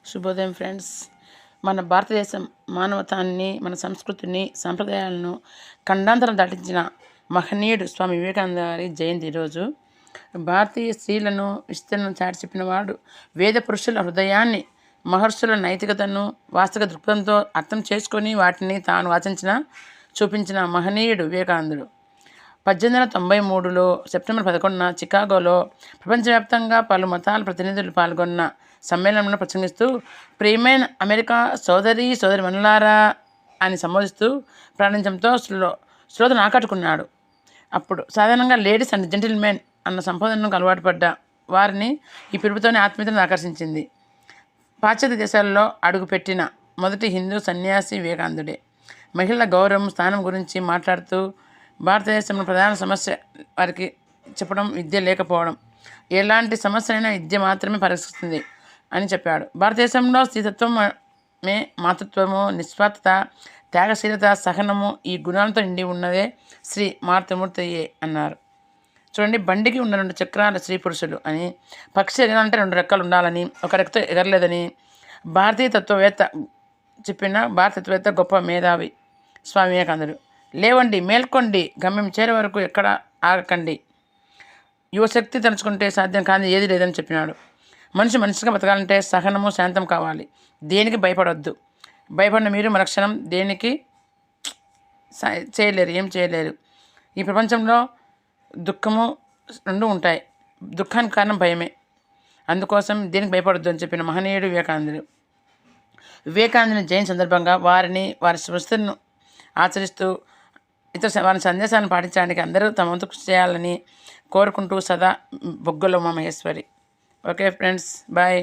శుభోదయం ఫ్రెండ్స్. మన భారతదేశం మానవతాన్ని, మన సంస్కృతిని, సంప్రదాయాలను ఖండాంతరం దాటించిన మహనీయుడు స్వామి వివేకానంద గారి జయంతి ఈరోజు. భారతీయ స్త్రీలను విస్తరణను చాటి చెప్పినవాడు, వేద పురుషుల హృదయాన్ని, మహర్షుల నైతికతను వాస్తవిక దృక్పథంతో అర్థం చేసుకొని వాటిని తాను చూపించిన మహనీయుడు వివేకానందుడు. 1893లో సెప్టెంబర్ 11న చికాగోలో ప్రపంచవ్యాప్తంగా పలు మతాల ప్రతినిధులు పాల్గొన్న సమ్మేళనంలో ప్రసంగిస్తూ, ప్రియమైన అమెరికా సోదరిమణులారా అని సంబోధిస్తూ ప్రారంభించడంతో శ్రోతను ఆకట్టుకున్నాడు. అప్పుడు సాధారణంగా లేడీస్ అండ్ జెంటిల్మెన్ అన్న సంబోధనకు అలవాటు పడ్డ వారిని ఈ పిలుపుతోనే ఆత్మీయతను ఆకర్షించింది. పాశ్చాత్య దేశాల్లో అడుగుపెట్టిన మొదటి హిందూ సన్యాసి వివేకానందుడే. మహిళల గౌరవం, స్థానం గురించి మాట్లాడుతూ, భారతదేశంలో ప్రధాన సమస్య వారికి చెప్పడం విద్య లేకపోవడం, ఎలాంటి సమస్యలైనా విద్య మాత్రమే పరిష్కరిస్తుంది అని చెప్పాడు. భారతదేశంలో స్త్రీతత్వమే, మాతృత్వము, నిస్వార్థత, త్యాగశీలత, సహనము ఈ గుణాలతో నిండి ఉన్నదే శ్రీ మాతృమూర్తియే అన్నారు. చూడండి, బండికి ఉన్న 2 చక్రాలు స్త్రీ పురుషులు అని, పక్షి ఎగరాలంటే 2 రెక్కలు ఉండాలని, ఒక రెక్కతో ఎగరలేదని భారతీయ తత్వవేత్త గొప్ప మేధావి స్వామి వివేకానందుడు. లేవండి, మేల్కొండి, గమ్యం చేరే వరకు ఎక్కడ ఆగకండి, యువశక్తి తలుచుకుంటే సాధ్యం కాని ఏది లేదని చెప్పినాడు. మనిషిగా బతకాలంటే సహనము, శాంతం కావాలి. దేనికి భయపడొద్దు. భయపడిన మీరు మరుక్షణం దేనికి ఏం చేయలేరు. ఈ ప్రపంచంలో దుఃఖము 2 ఉంటాయి. దుఃఖానికి కారణం భయమే. అందుకోసం దేనికి భయపడొద్దు అని చెప్పిన మహనీయుడు వివేకానందుడు. వివేకానందుని జయంతి సందర్భంగా వారి స్మృతులను ఆచరిస్తూ వారి సందేశాలను పాటించడానికి అందరూ తమ వంతు కృషి చేయాలని కోరుకుంటూ సదా Boggala Umamaheswari. Okay friends, bye.